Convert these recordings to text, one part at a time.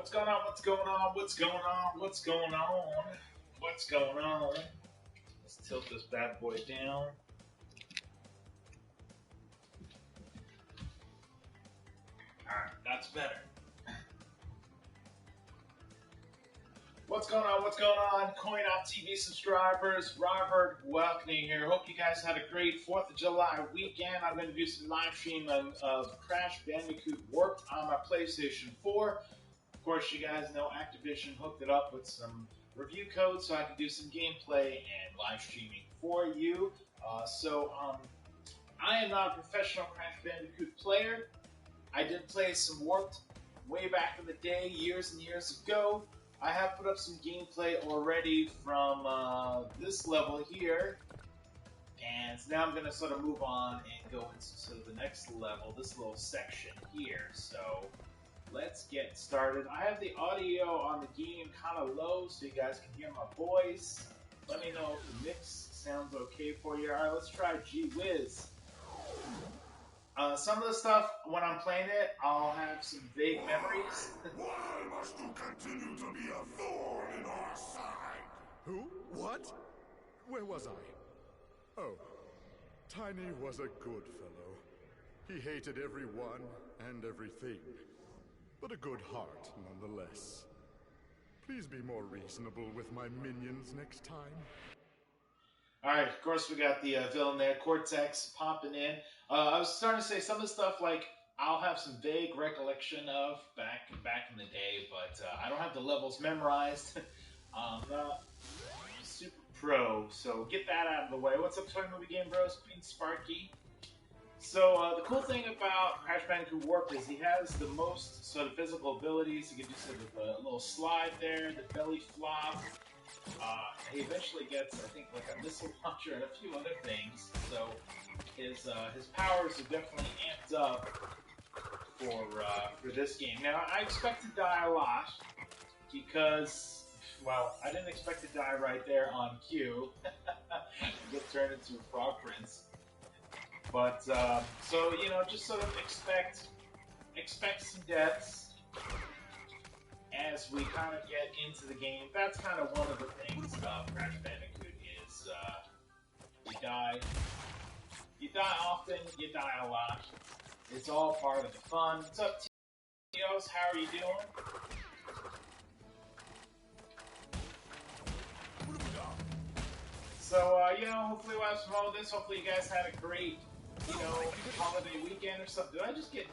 What's going on? What's going on? What's going on? What's going on? What's going on? Let's tilt this bad boy down. Alright, that's better. What's going on? What's going on? CoinOpTV subscribers, Robert Welkner here. Hope you guys had a great 4th of July weekend. I'm going to do some live stream of Crash Bandicoot Warped on my PlayStation 4. Of course, you guys know Activision hooked it up with some review codes so I can do some gameplay and live streaming for you. I am not a professional Crash Bandicoot player. I did play some Warped way back in the day, years and years ago. I have put up some gameplay already from this level here, and now I'm going to sort of move on and go into sort of the next level, this little section here. So let's get started. I have the audio on the game kind of low so you guys can hear my voice. Let me know if the mix sounds okay for you. Alright, let's try G-Wiz. Some of the stuff, when I'm playing it, I'll have some vague memories. Why must you continue to be a thorn in our side? Who? What? Where was I? Oh, Tiny was a good fellow. He hated everyone and everything, but a good heart nonetheless. Please be more reasonable with my minions next time. Alright, of course we got the villain there, Cortex, popping in. I was starting to say some of the stuff like I'll have some vague recollection of back in the day, but I don't have the levels memorized. I'm not super pro, so get that out of the way. What's up, Toy Movie Game Bros? Queen Sparky. So the cool thing about Crash Bandicoot Warped is he has the most sort of physical abilities. He can do sort of a little slide there, the belly flop. He eventually gets, I think, like a missile launcher and a few other things. So his powers are definitely amped up for this game. Now I expect to die a lot because, well, I didn't expect to die right there on cue. Get turned into a frog prince. But so you know, just sort of expect some deaths as we kind of get into the game. That's kind of one of the things about Crash Bandicoot is you die often, you die a lot. It's all part of the fun. What's up, Tios? How are you doing? So, you know, hopefully we'll have some more of this. Hopefully you guys had a great, you know, holiday weekend or something. Did I just get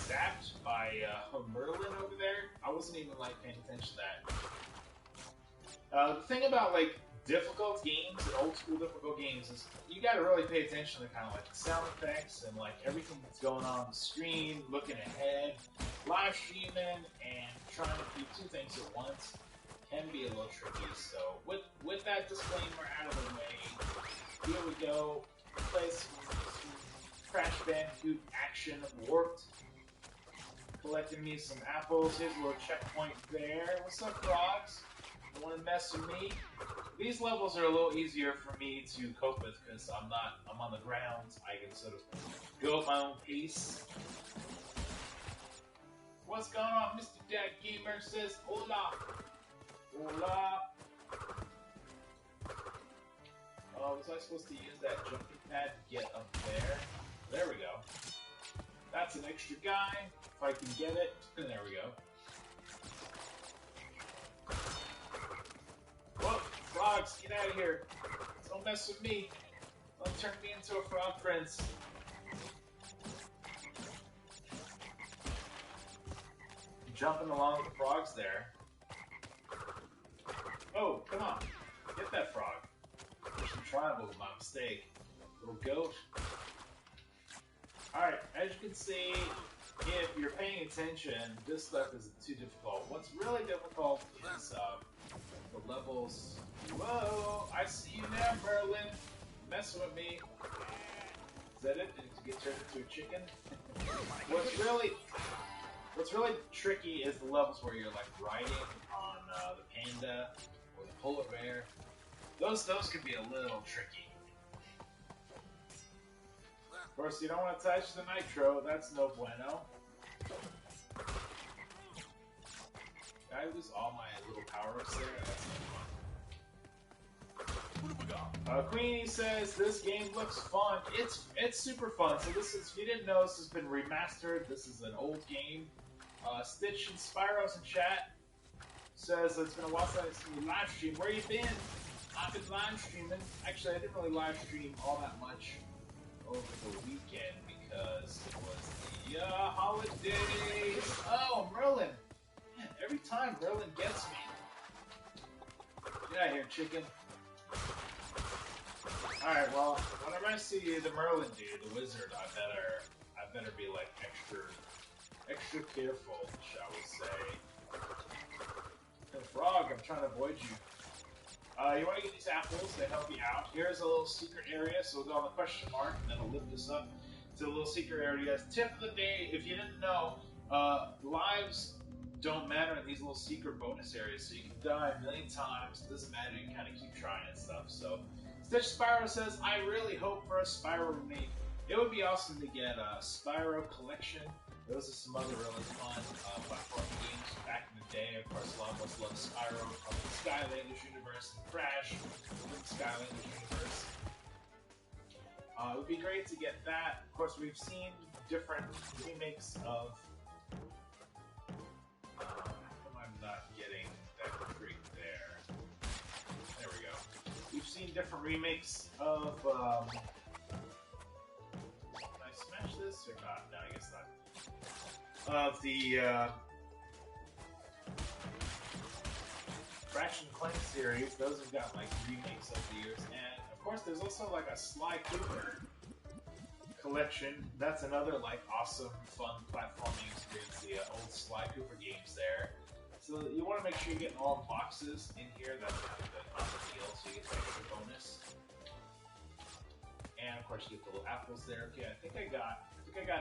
zapped by Merlin over there? I wasn't even, like, paying attention to that. The thing about, like, difficult games, old school difficult games, is you gotta really pay attention to kind of, like, the sound effects and, like, everything that's going on the screen, looking ahead, live streaming, and trying to do two things at once can be a little tricky. So, with that disclaimer out of the way, here we go. Play some Crash Bandicoot action Warped. Collecting me some apples. Here's a little checkpoint there. What's up, frogs? You want to mess with me? These levels are a little easier for me to cope with because I'm on the ground. I can sort of go at my own pace. What's going on? Mr. Dad Gamer says hola. Hola. Oh, was I supposed to use that jumping pad to get up there? There we go. That's an extra guy. If I can get it. There we go. Whoa, frogs, get out of here. Don't mess with me. Don't turn me into a frog prince. Jumping along with the frogs there. Oh, come on. Get that frog. Push the triangle was my mistake. Little goat. Alright, as you can see, if you're paying attention, this stuff isn't too difficult. What's really difficult is the levels. Whoa, I see you now, Merlin. Messing with me. Is that it? Did you get turned into a chicken? What's really tricky is the levels where you're like riding on the panda or the polar bear. Those can be a little tricky. Of course, you don't want to touch the nitro. That's no bueno. Did I lose all my little power-ups there? That's no fun. Queenie says this game looks fun. It's super fun. So this is, if you didn't know, this has been remastered. This is an old game. Stitch and Spyro's in chat says it's been a while since I've seen you live stream. Where you been? I've been live streaming. Actually, I didn't really live stream all that much over the weekend because it was the holidays. Oh, Merlin! Man, every time Merlin gets me. Get out of here, chicken. Alright, well, whenever I see the Merlin dude, the wizard, I better be like extra careful, shall we say. The frog, I'm trying to avoid you. You want to get these apples, they help you out. Here's a little secret area, so we'll go on the question mark, and then it'll lift us up to a little secret area. Tip of the day, if you didn't know, lives don't matter in these little secret bonus areas, so you can die a million times, it doesn't matter, you can kind of keep trying and stuff, so... Stitch Spyro says, I really hope for a Spyro remake. It would be awesome to get a Spyro collection. Those are some other really fun platform games back in the day. Of course, a lot of us love Spyro from the Skylanders universe and Crash from the Skylanders universe. It would be great to get that. Of course, we've seen different remakes of... I'm not getting that creek there. There we go. We've seen different remakes of, can I smash this or not? No, I guess not. Of the, Crash and Clank series. Those have got, like, remakes over the years. And, of course, there's also, like, a Sly Cooper collection. That's another, like, awesome, fun platforming experience. The old Sly Cooper games there. So you want to make sure you get all boxes in here. That's kind of the deal, so you get the extra bonus. And of course you get the little apples there. Okay, I think I got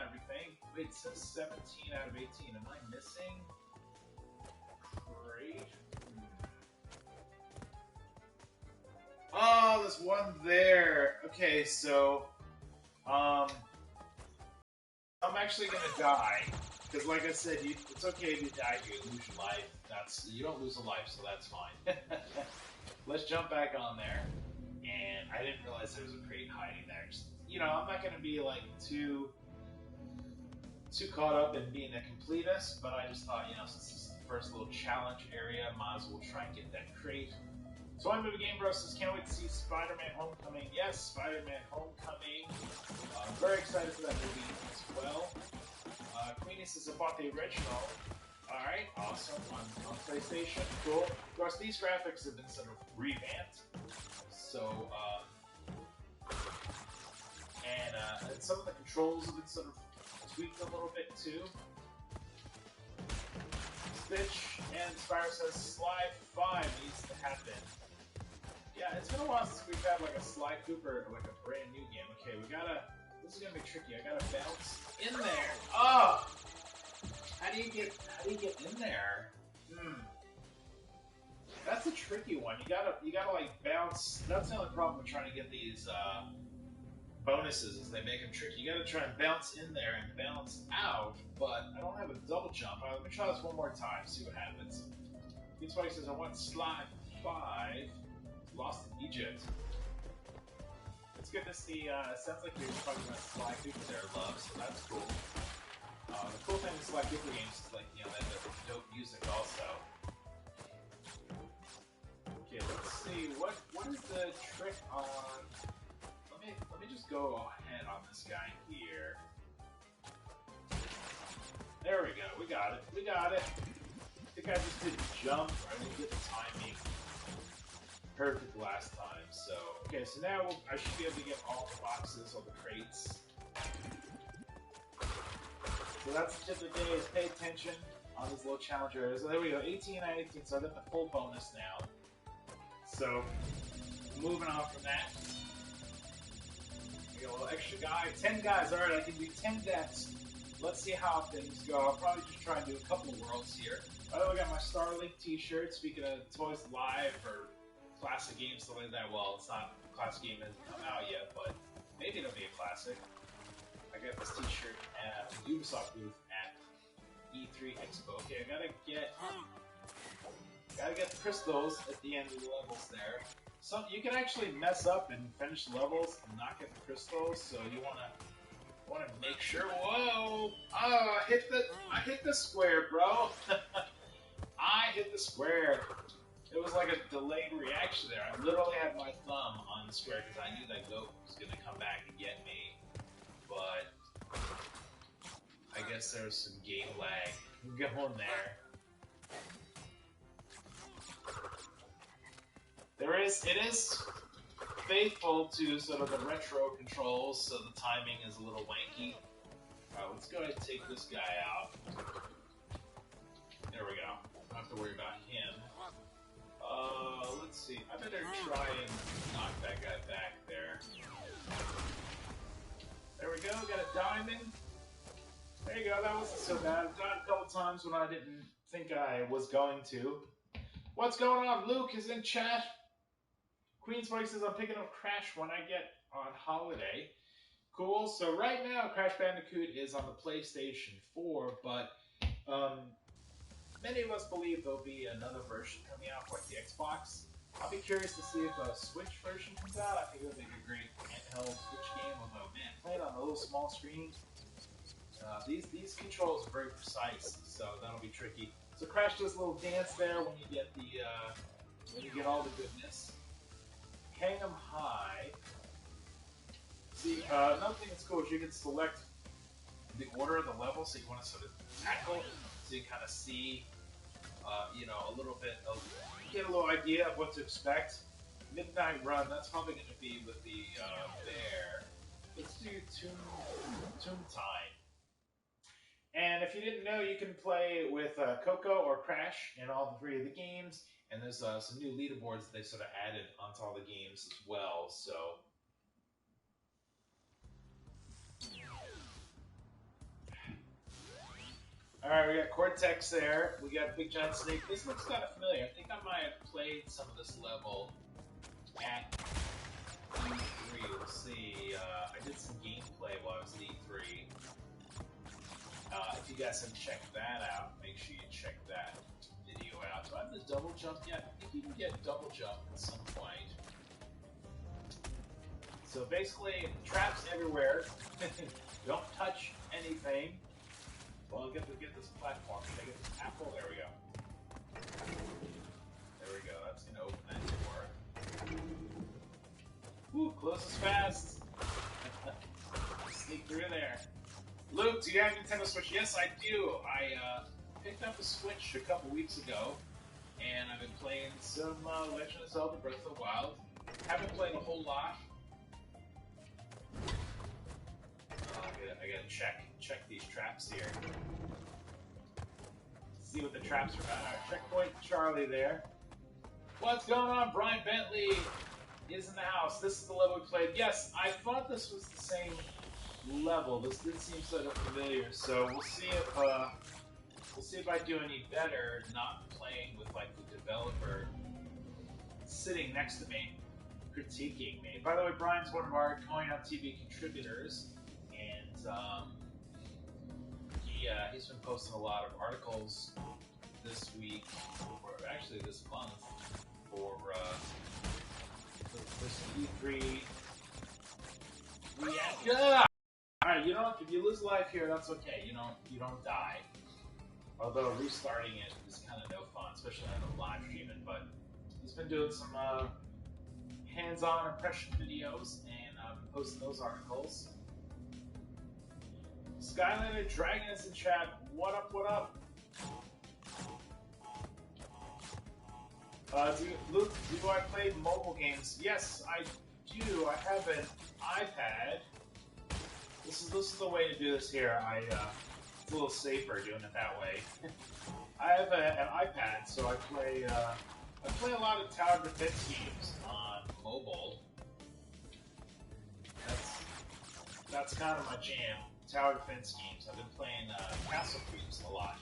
everything. Wait, it says 17 out of 18. Am I missing? Great. Oh, there's one there. Okay, so I'm actually gonna die. Because, like I said, it's okay if you die here, you lose your life. You don't lose a life, so that's fine. Let's jump back on there. And I didn't realize there was a crate hiding there. Just, you know, I'm not going to be, like, too caught up in being a completist, but I just thought, you know, since this is the first little challenge area, might as well try and get that crate. So I'm Movie Game Bro says, can't wait to see Spider-Man Homecoming. Yes, Spider-Man Homecoming. I'm very excited for that movie as well. Queenie says I bought the original. Alright, awesome. On PlayStation. Cool. Of course, these graphics have been sort of revamped. So, and some of the controls have been sort of tweaked a little bit too. Stitch and Spyro says Sly 5 needs to happen. Yeah, it's been a while since we've had like a Sly Cooper, like a brand new game. Okay, this is gonna be tricky. I gotta bounce in there. Oh! How do you get in there? That's a tricky one. You gotta like bounce. That's the only problem with trying to get these bonuses is they make them tricky. You gotta try and bounce in there and bounce out, but I don't have a double jump. Let me try this one more time, see what happens. This one says I want Sly 5. Lost in Egypt. It's good to see, it sounds like you're talking about Sly Cooper there, Love, so that's cool. The cool thing with Sly Cooper games is, like, you know, they have dope music also. Okay, let's see, what is the trick on... Let me just go ahead on this guy here. There we go, we got it. I think I just didn't jump, or I didn't get the timing perfect last time, so... Okay, so now I should be able to get all the boxes, all the crates. So that's the tip of the day, is pay attention on these little challenge areas. So there we go, 18 out of 18, so I got the full bonus now. So, moving on from that. We got a little extra guy, 10 guys, alright, I can do 10 deaths. Let's see how things go. I'll probably just try and do a couple worlds here. By the way, I got my Starlink t-shirt, speaking of Toys Live, or classic games, stuff like that. Well, it's not a classic game that hasn't come out yet, but maybe it'll be a classic. I got this t-shirt at the Ubisoft booth at E3 Expo. Okay, I gotta get Gotta get the crystals at the end of the levels there. So you can actually mess up and finish the levels and not get the crystals, so you wanna make sure. Whoa! Oh, I hit the square, bro. I hit the square. It was like a delayed reaction there. I literally had my thumb on the square because I knew that goat was gonna come back and get me. But I guess there was some game lag going there. It is faithful to sort of the retro controls, so the timing is a little wanky. Alright, let's go ahead and take this guy out. There we go. Don't have to worry about him. Let's see. I better try and knock that guy back there. There we go, got a diamond. There you go, that wasn't so bad. I've died a couple times when I didn't think I was going to. What's going on? Luke is in chat. Queen's Voice says, I'm picking up Crash when I get on holiday. Cool. So right now, Crash Bandicoot is on the PlayStation 4, but many of us believe there'll be another version coming out for like the Xbox. I'll be curious to see if a Switch version comes out. I think it would make a great handheld Switch game, although, man, play it on a little small screen. These controls are very precise, so that'll be tricky. So Crash does a little dance there when you get the when you get all the goodness. Hang them high. See, another thing that's cool is you can select the order of the level, so you want to sort of tackle, so you kind of see, you know, a little bit of, get a little idea of what to expect. Midnight Run, that's probably going to be with the bear. Let's do Toon Time. And if you didn't know, you can play with Coco or Crash in all three of the games. And there's some new leaderboards that they sort of added onto all the games as well. So, all right, we got Cortex there. We got Big Giant Snake. This looks kind of familiar. I think I might have played some of this level at E3. We'll see. I did some gameplay while I was at E3. If you guys haven't checked that out, make sure you check that video out. Do I have the double jump yet? I think you can get double jump at some point. So basically, traps everywhere. Don't touch anything. Well, I'll get this platform. Should I get this apple? There we go. There we go. That's gonna open that door. Woo, closes fast. Sneak through there. Luke, do you have a Nintendo Switch? Yes, I do. I picked up a Switch a couple weeks ago, and I've been playing some Legend of Zelda Breath of the Wild. Haven't played a whole lot. I gotta check these traps here. See what the traps are about. Alright, checkpoint Charlie there. What's going on? Brian Bentley is in the house. This is the level we played. Yes, I thought this was the same level. This did seem sort of familiar, so we'll see if I do any better not playing with like the developer sitting next to me critiquing me. By the way, Brian's one of our CoinOpTV contributors, and he's been posting a lot of articles this week, or actually this month, for some E3 reaction. Alright, you know, if you lose life here, that's okay. You don't die. Although restarting it is kind of no fun, especially on the live streaming. But he's been doing some hands-on impression videos, and I've been posting those articles. Skylander Dragon is in chat. What up? What up? Luke, do I play mobile games? Yes, I do. I have an iPad. This is the way to do this here. It's a little safer doing it that way. I have an iPad, so I play a lot of tower defense games on mobile. That's kind of my jam. Tower defense games. I've been playing Castle Creeps a lot.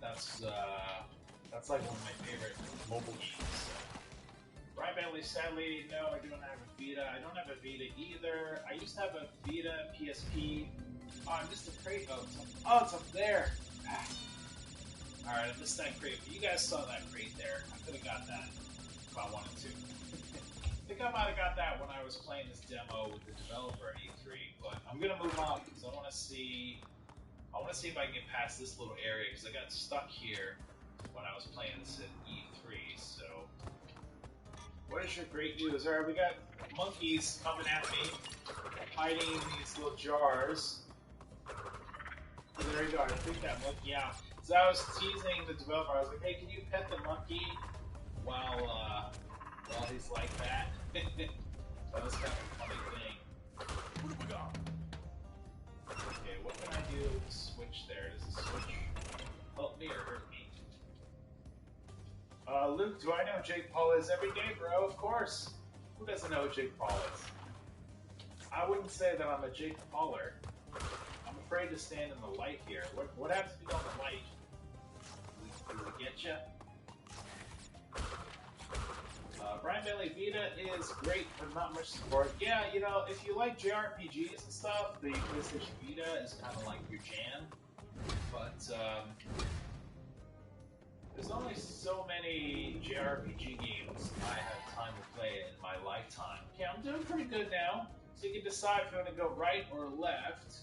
That's like one of my favorite mobile games. Brian Bentley, sadly, no, I don't have a Vita. I don't have a Vita either. I used to have a Vita PSP. Oh, I missed the crate. Oh, it's up there. Alright, I missed that crate, but you guys saw that crate there. I could have got that if I wanted to. I think I might have got that when I was playing this demo with the developer at E3, but I'm gonna move on because I want to see if I can get past this little area because I got stuck here when I was playing this at E3. So, what is your great news? Alright, we got monkeys coming at me, hiding in these little jars. So there you go. I think that monkey out. So I was teasing the developer. I was like, "Hey, can you pet the monkey while he's like that?" That was kind of a funny thing. What have we got? Okay, what can I do with the switch there? Does the switch help me or hurt me? Luke, do I know who Jake Paul is every day, bro? Of course. Who doesn't know who Jake Paul is? I wouldn't say that I'm a Jake Pauler. I'm afraid to stand in the light here. What happens if you go in the light? Does it get you? Brian Bailey Vita is great, but not much support. Yeah, you know, if you like JRPGs and stuff, the PlayStation Vita is kind of like your jam. But there's only so many JRPG games I have time to play in my lifetime. Okay, I'm doing pretty good now. So you can decide if you want to go right or left.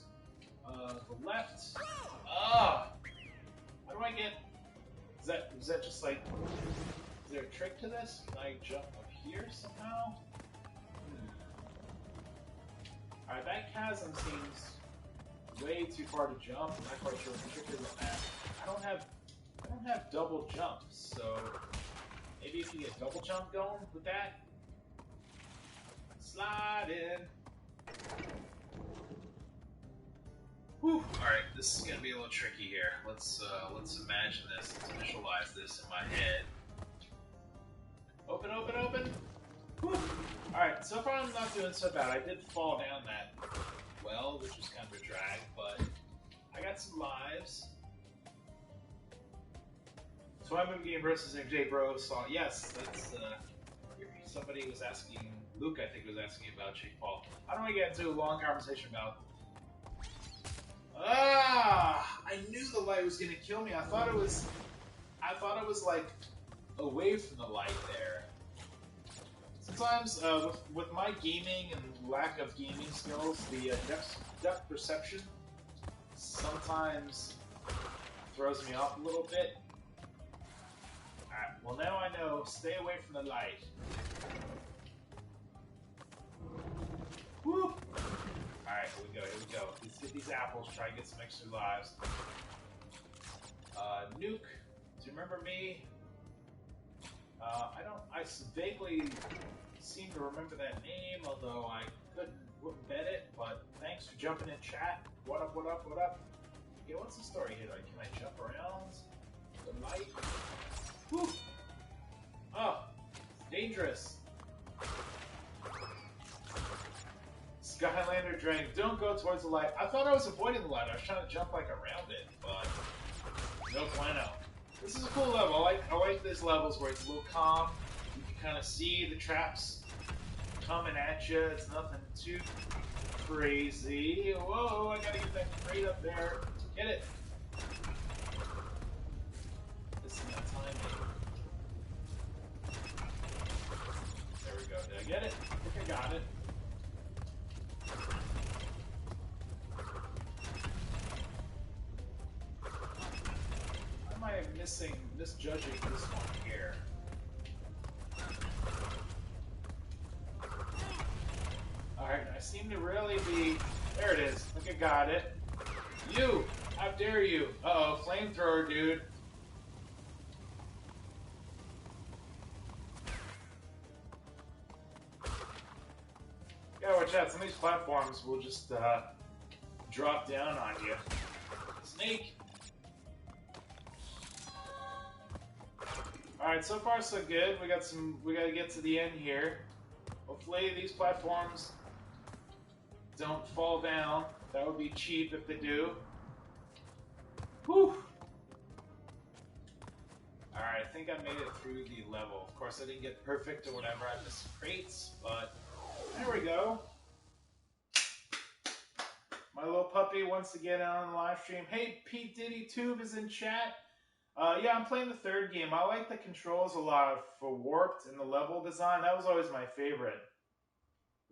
The left. Ah! How do I get? Is that just like? Is there a trick to this? Can I jump up here somehow? Alright, that chasm seems way too far to jump. I'm not quite sure what the trick is on that. I don't have double jumps, so maybe if you get double jump going with that. Slide in. Whew. Alright, this is gonna be a little tricky here. Let's imagine this. Let's visualize this in my head. Open, open, open. Whew. Alright, so far I'm not doing so bad. I did fall down that well, which was kind of a drag, but I got some lives. So I'm movie game versus MJ Bro saw. Yes, that's somebody was asking. Luke, I think, was asking about Jake Paul. I don't want to get into a long conversation about. I knew the light was gonna kill me. I thought it was like away from the light there. Sometimes with my gaming and lack of gaming skills, the depth perception sometimes throws me off a little bit. Alright, well now I know. Stay away from the light. Woo! Alright, here we go. Let's get these apples, try and get some extra lives. Nuke, do you remember me? I vaguely seem to remember that name, although I wouldn't bet it, but thanks for jumping in chat. What up, what up, what up? Yeah, what's the story here? Can I jump around the light? Whew! Oh, dangerous. Skylander Drain, don't go towards the light. I thought I was avoiding the light. I was trying to jump like around it, but no bueno. This is a cool level. I like these levels where it's a little calm. You can kind of see the traps coming at you. It's nothing too crazy. Whoa, I gotta get that crate up there. Get it. This is not timing. There we go. Did I get it? I think I got it. I am misjudging this one here. Alright, I seem to really be... There it is. I think I got it. You! How dare you? Uh-oh, flamethrower, dude. Gotta watch out. Some of these platforms will just drop down on you. Snake! Alright, so far so good. We gotta get to the end here. Hopefully these platforms don't fall down. That would be cheap if they do. Whew! Alright, I think I made it through the level. Of course I didn't get perfect or whatever. I missed crates, but there we go. My little puppy wants to get on the live stream. Hey, Pete Diddy Tube is in chat. Yeah, I'm playing the third game. I like the controls a lot for Warped and the level design. That was always my favorite.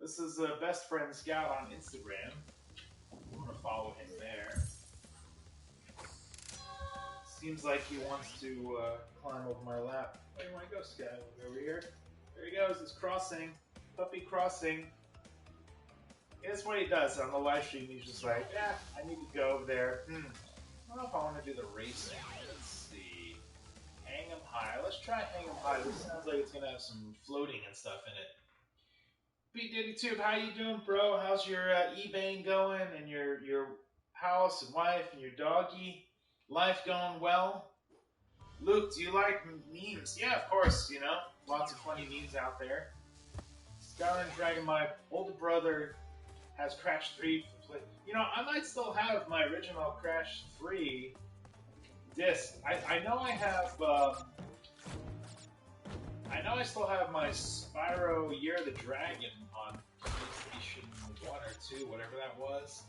This is Best Friend Scout on Instagram. I'm gonna follow him there. Seems like he wants to climb over my lap. Where do you want to go, Scout? Over here? There he goes. It's crossing. Puppy crossing. Yeah, that's what he does on the live stream. He's just like, yeah, I need to go over there. I don't know if I want to do the racing. Let's see. Hang 'em high. Let's try hang 'em high. This sounds like it's gonna have some floating and stuff in it. B Diddy Tube, how you doing, bro? How's your eBay going and your house and wife and your doggy? Life going well? Luke, do you like memes? Yeah, of course. You know, lots of funny memes out there. Skylanders Dragon, my older brother has Crash 3 for play. You know, I might still have my original Crash 3 disc. I know I have. I know I still have my Spyro Year of the Dragon on PlayStation 1 or 2, whatever that was.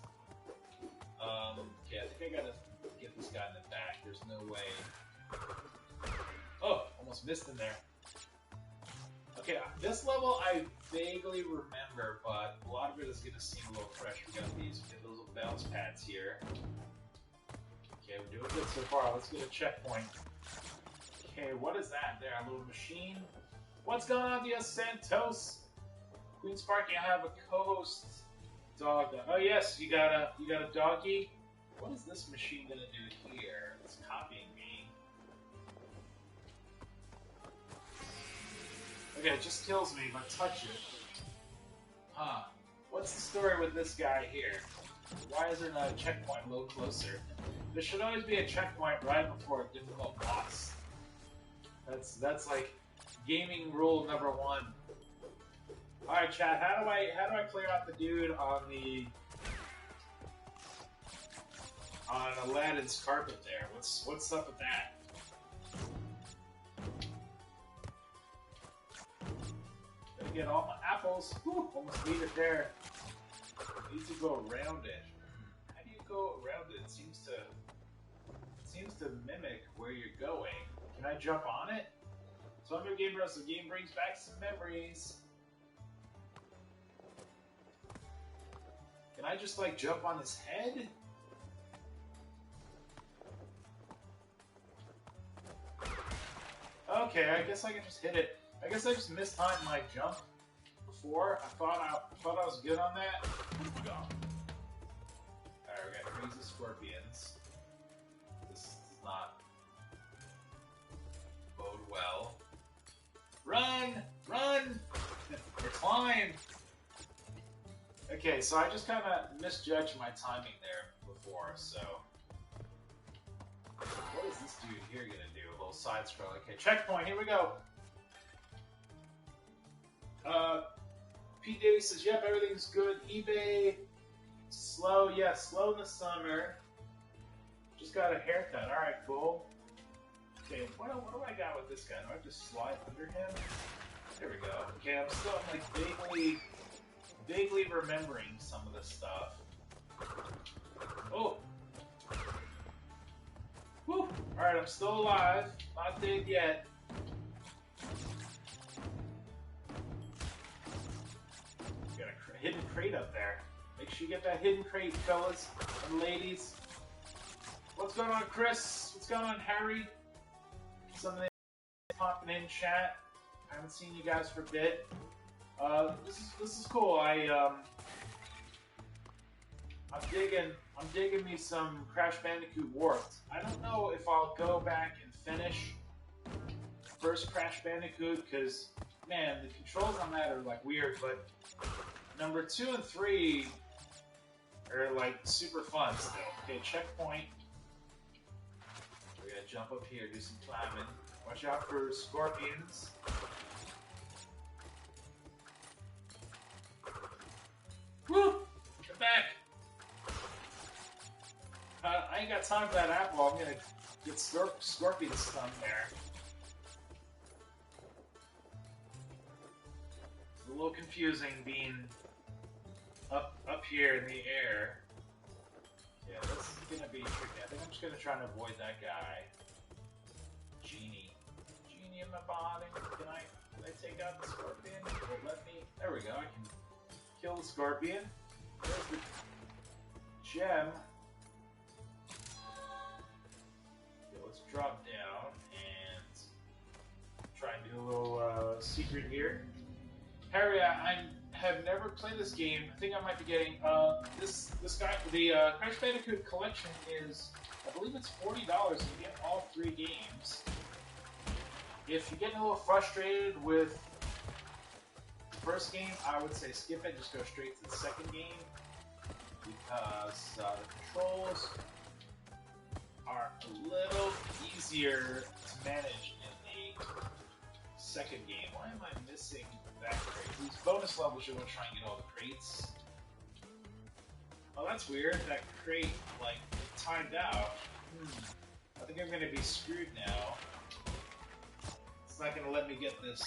Okay, I think I gotta get this guy in the back. There's no way. Oh, almost missed him there. Okay, this level I vaguely remember, but a lot of it is gonna seem a little fresh. We got these little bounce pads here. Okay, we're doing good so far. Let's get a checkpoint. Okay, what is that there? A little machine? What's going on, Dios Santos? Queen Sparky, I have a co-host dog. Oh yes, you got a doggy. What is this machine gonna do here? It's copying me. Okay, it just kills me if I touch it. Huh. What's the story with this guy here? Why is there not a checkpoint a little closer? There should always be a checkpoint right before a difficult boss. That's like gaming rule number 1. All right, chat. How do I clear out the dude on Aladdin's carpet there? What's up with that? Gotta get all my apples. Whew, almost beat it there. Need to go around it. How do you go around it? It seems to mimic where you're going. Can I jump on it? So I'm your game bros. The game brings back some memories. Can I just like jump on his head? Okay, I guess I can just hit it. I guess I just mistimed my jump before. I thought I was good on that. Alright, we got crazy scorpions. This does not bode well. Run! Run! Or climb! Okay, so I just kind of misjudged my timing there before, so... What is this dude here gonna do? A little side scroll. Okay, checkpoint, here we go! P. Diddy says, yep, everything's good. eBay, slow, yeah, slow in the summer. Just got a haircut, alright, cool. Okay, what do I got with this guy? Do I just slide under him? There we go. Okay, I'm still like vaguely remembering some of this stuff. Oh! Whew! Alright, I'm still alive. Not dead yet. Got a hidden crate up there. Make sure you get that hidden crate, fellas and ladies. What's going on, Chris? What's going on, Harry? Something popping in chat. I haven't seen you guys for a bit. This is cool. I'm digging me some Crash Bandicoot Warped. I don't know if I'll go back and finish first Crash Bandicoot because man, the controls on that are like weird. But number 2 and 3 are like super fun still. Okay, checkpoint. We're gonna jump up here, do some climbing. Watch out for scorpions. Woo! Get back! I ain't got time for that apple. I'm gonna get scorpion stung there. It's a little confusing being up here in the air. Yeah, this is gonna be tricky. I think I'm just gonna try and avoid that guy. me in my body. Can I take out the scorpion? Well, let me. There we go. I can kill the scorpion. There's the gem. Okay, let's drop down and try and do a little secret here. Harry, I have never played this game. I think I might be getting this guy. The Crash Bandicoot collection is, I believe it's $40. You get all 3 games. If you're getting a little frustrated with the first game, I would say skip it. Just go straight to the second game because the controls are a little easier to manage in the second game. Why am I missing that crate? These bonus levels, you want to try and get all the crates. Oh, that's weird. That crate, like, timed out. I think I'm going to be screwed now. It's not going to let me get this,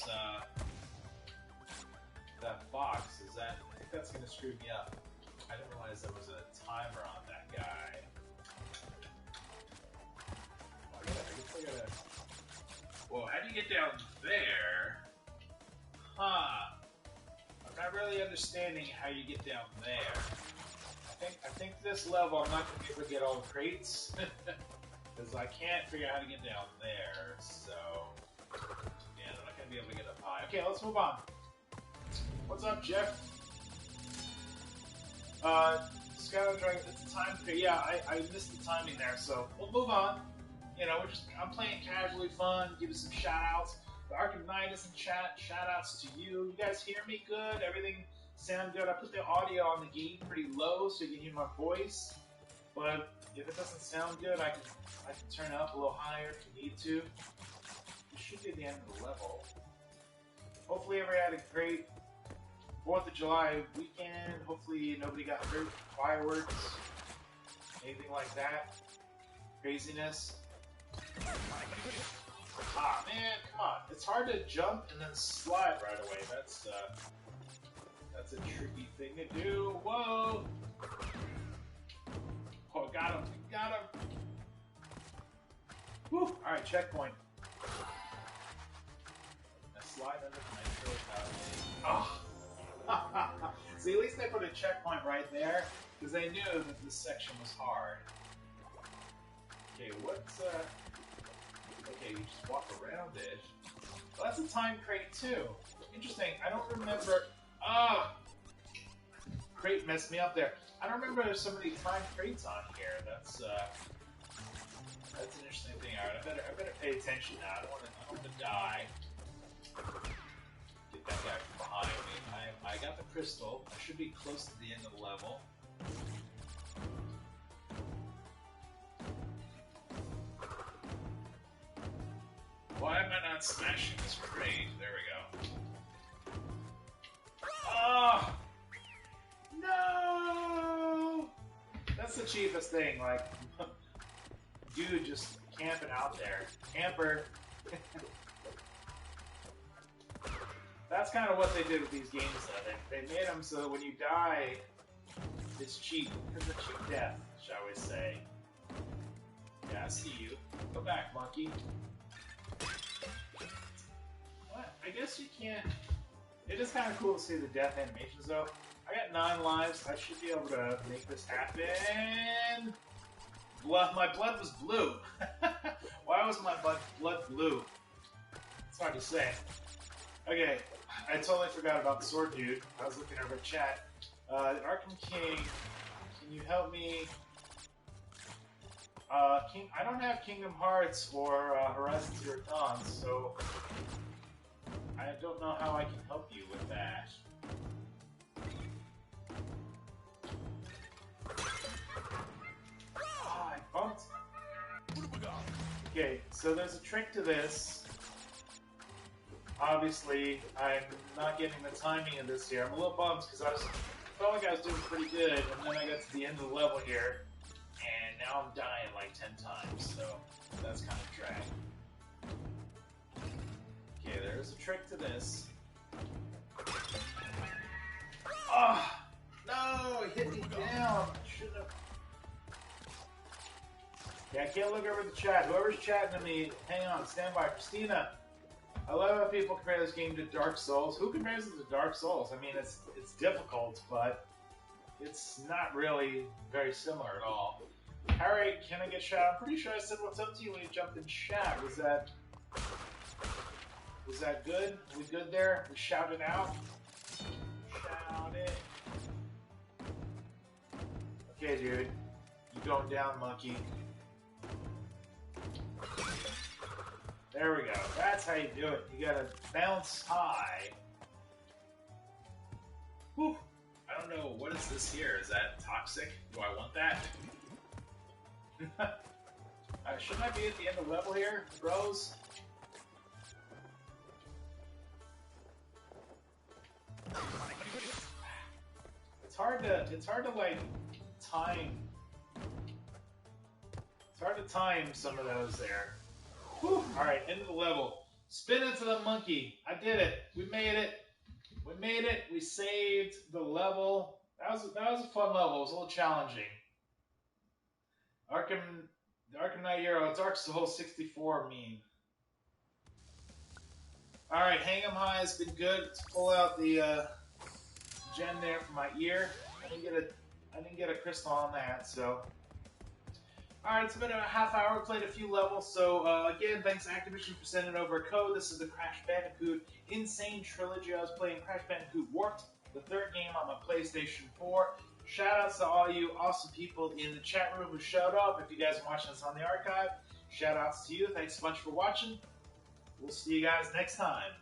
that box. I think that's going to screw me up. I didn't realize there was a timer on that guy. Oh, I guess I gotta... Whoa, how do you get down there? Huh. I'm not really understanding how you get down there. I think this level I'm not going to be able to get all the crates. Because I can't figure out how to get down there. So, yeah, I'm not going to be able to get up high. Okay, let's move on. What's up, Jeff? Skylanders, it's a time. Yeah, I missed the timing there, so we'll move on. You know, I'm playing casually fun, give you some shout-outs. The Arkham Knight is in chat. Shout-outs to you. You guys hear me good? Everything sound good? I put the audio on the gain pretty low so you can hear my voice. But if it doesn't sound good, I can turn it up a little higher if you need to. It should be the end of the level. Hopefully everybody had a great 4th of July weekend. Hopefully nobody got hurt, fireworks, anything like that. Craziness. Ah, man, come on. It's hard to jump and then slide right away. That's a tricky thing to do. Whoa! Oh, got him. Got him. Whew. Alright, checkpoint. I slide under my throat. Oh. See, at least they put a checkpoint right there, because they knew that this section was hard. Okay, what's, okay, you just walk around it. Well, that's a time crate, too. Interesting, I don't remember... Crate messed me up there. I don't remember there's so many time crates on here. That's an interesting thing. Alright, I better pay attention now. I don't want to die. Get that guy from behind me. I got the crystal. I should be close to the end of the level. Why am I not smashing this crate? There we go. Oh! No! That's the cheapest thing, like, dude just camping out there. Camper. That's kind of what they did with these games, though. They made them so that when you die, it's cheap. It's a cheap death, shall we say. Yeah, I see you. Go back, monkey. What? I guess you can't... It is kind of cool to see the death animations, though. I got 9 lives. I should be able to make this happen. My blood was blue. Why was my blood blue? It's hard to say. Okay, I totally forgot about the sword dude. I was looking over chat. Arkham King, can you help me? I don't have Kingdom Hearts or Horizon Zero Dawn, so I don't know how I can help you with that. Ah, I bumped. Okay, so there's a trick to this. Obviously, I'm not getting the timing of this here. I'm a little bummed because I felt like I was doing pretty good, and then I got to the end of the level here, and now I'm dying like 10 times, so that's kind of drag. Okay, there's a trick to this. Ah! No! It hit me down! I shouldn't have... Yeah, I can't look over the chat. Whoever's chatting to me, hang on, stand by. Christina! I love how people compare this game to Dark Souls. Who compares it to Dark Souls? I mean, it's difficult, but it's not really very similar at all. Harry, can I get shot? I'm pretty sure I said what's up to you when you jumped in chat. Was that good? Are we good there? We shouted out? Shout it. Okay, dude. You going down, monkey. There we go. That's how you do it. You gotta bounce high. Whew. I don't know. What is this here? Is that toxic? Do I want that? Shouldn't I be at the end of the level here, bros? It's hard to like time. It's hard to time some of those there. Whew. All right, end of the level. Spin into the monkey. I did it. We made it. We made it. We saved the level. That was a fun level. It was a little challenging. Arkham Knight Hero, Dark Souls 64 meme. All right, hang 'em high has been good. Let's pull out the gem there from my ear. I didn't get a crystal on that, so. All right, it's been a half hour. Played a few levels. So again, thanks to Activision for sending over a code. This is the Crash Bandicoot N Sane Trilogy. I was playing Crash Bandicoot Warped, the third game on my PlayStation 4. Shout-outs to all you awesome people in the chat room who showed up. If you guys are watching this on the archive, shout-outs to you. Thanks a bunch for watching. We'll see you guys next time.